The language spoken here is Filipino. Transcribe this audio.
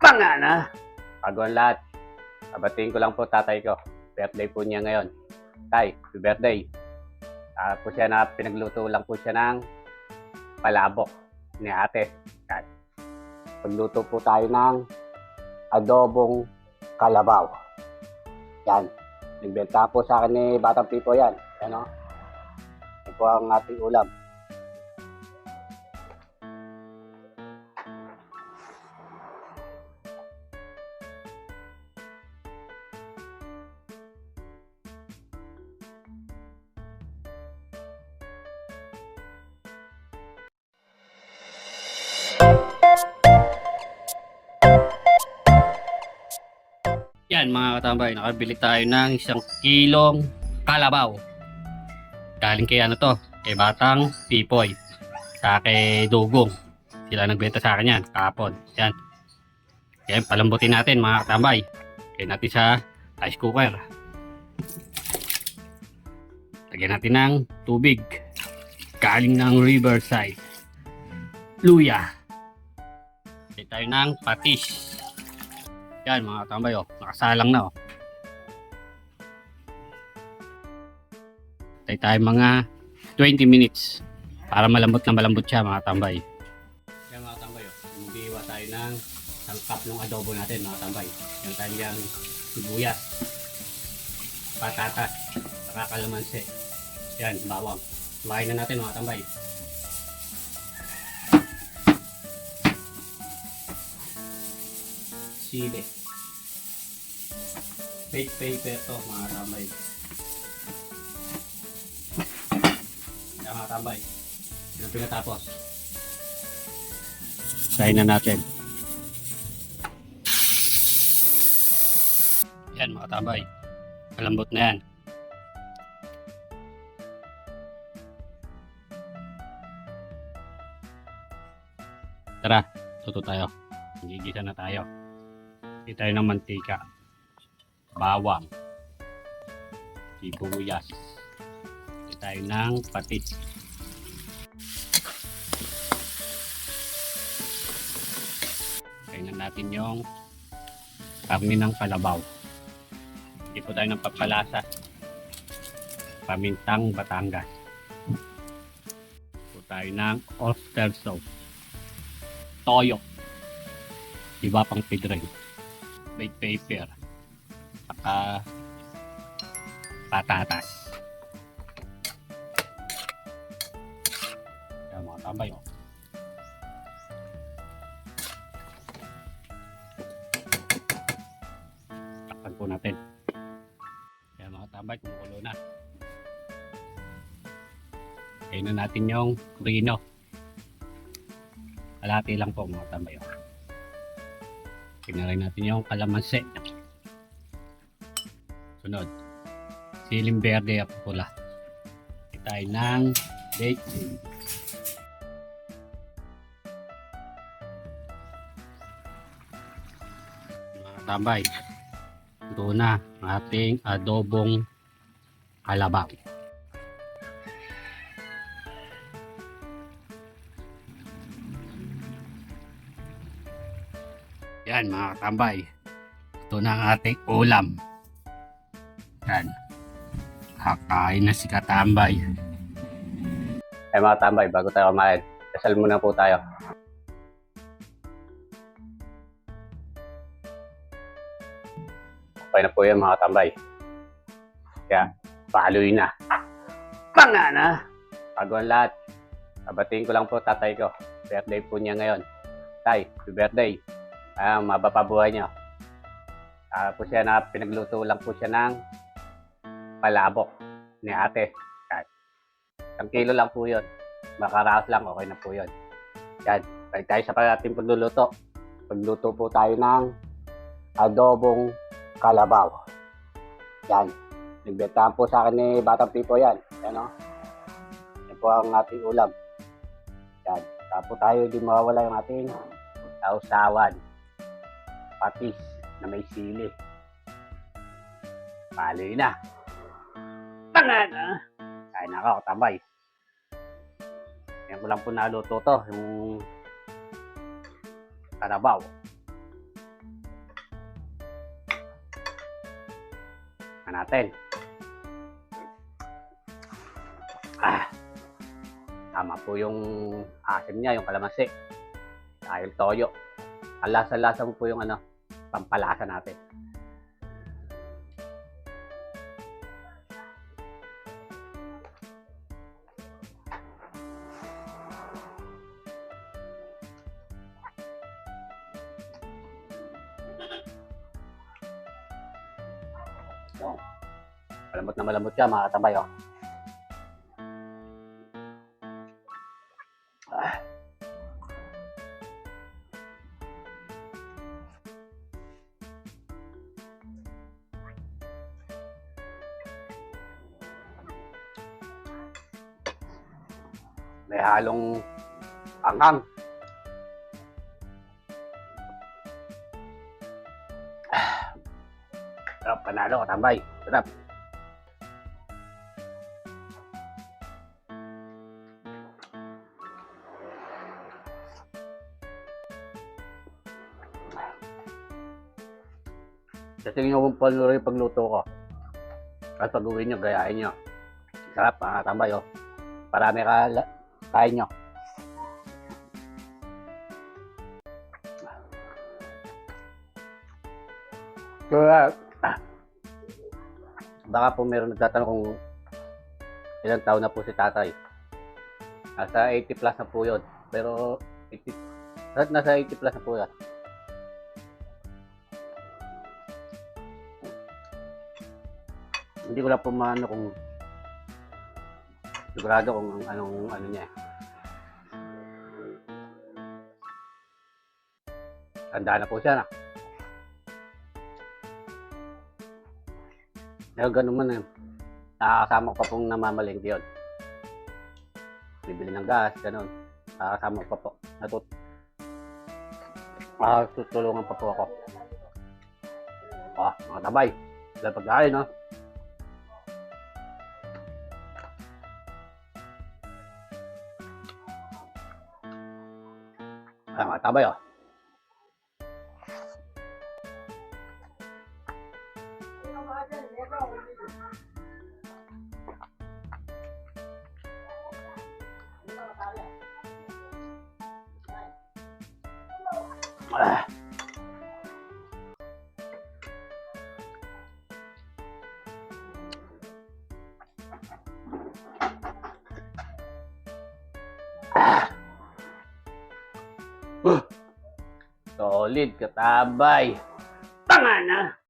Pangana! Bago ang lahat, abatiin ko lang po tatay ko. Birthday po niya ngayon. Tay, happy birthday. Po siya na pinagluto lang po siya ng palabok ni ate. Yan. Pagluto po tayo ng adobong kalabaw. Yan. Nagbenta po sa akin ni Batang Pipo yan. Yan o. Yan po ang ating ulam. Yan mga katambay, nakabili tayo ng 1 kilong kalabaw. Galing kay ano to, kay Batang Pipoy. Sa kay Dugong. Sila nagbenta sa akin yan, kahapon. Yan. Yan, palambutin natin mga katambay. Kaya natin sa rice cooker. Lagyan natin ng tubig. Galing ng Riverside. Luya. Lagyan tayo ng patis. Yan mga katambay, oh, nakasalang na. Oh. Tayo tayo mga 20 minutes para malambot na malambot siya mga katambay. Yan mga katambay, oh, maghiwa tayo ng sangkap ng adobo natin mga katambay. Yan tayo yung sibuyas, patatas, saka kalamansi. Yan, bawang. Kumain na natin mga katambay. Sili. Fake paper to mga tambay. Yan mga tambay. Yan ang pinatapos. Sayin na natin. Yan mga tambay. Malambot na yan. Tara, tuto tayo. Gigisa na tayo. Hindi tayo ng mantika, bawang, sibuyas, hindi tayo ng patis. Kainan natin yung karne ng kalabaw. Hindi po tayo ng papalasa. Pamintang Batangas. Po tayo ng oyster sauce. Toyo. Iba pang pidring. Baked paper, saka patatas. Yan mga tambay, oh. Takpan po natin. Yan mga tambay, kumukulo na. Kainan natin yung rino. Kalahati lang po mga tambay, oh. Tingnan natin yung kalamansi. Sunod, siling berde at pula. Tayo ng bacon. Mga tambay, ito na ang ating adobong kalabaw. Yan mga katambay, ito na ang ating ulam. Yan, kakain na si katambay. Ay mga katambay, bago tayo kumain, dasal muna po tayo. Okay na po yan mga katambay. Kaya paloy na. Pangana! Bago ang lahat, abatiin ko lang po tatay ko. Birthday po niya ngayon. Tay, happy birthday. Maba pa buhay niyo. Po siya na pinagluto lang po siya ng palabok ni ate. 1 kilo lang po yun. Makaraos lang, okay na po yun. Yan, balik tayo sa ating pagluluto. Pagluto po tayo ng adobong kalabaw. Yan, nagbenta po sa akin ni Batang Pipo yan. Yan o. Yan po ang ating ulam. Yan, tapos tayo di mawawala yung ating sausawan. Patis na may sili. Paloy na. Pangana! Kain na ako, katambay. Yan ko lang po naluto to, yung kalabaw. Tingnan natin. Tama po yung asim niya, yung kalamansi. Dahil toyo. Ang lasa-lasa mo po yung pampalasa natin. So, malambot na malambot siya mga katabay. May halong anghang. Sarap, panalo katambay. Sarap. Kasi nyo kung paano rin pagluto ko. At pag-uwi nyo, gayahin nyo. Sarap mga katambay. Parami kain nyo. Kaya, baka po meron nagtatanong kung ilang taon na po si tatay. Nasa 80 plus na po yun. Pero, nasa 80 plus na po yan. Hindi ko lang po maano kung sigurado kung anong niya. Tanda na po siya na. Pero ganun man nakakasama ko pa pong namamalengke yun. Bibili ng gas, ganun. Nakakasama ko pa po. Tutulungan pa po ako. Mga tabay. Wala pagkain, no? Mga tabay, Solid, katabay. Tanga na!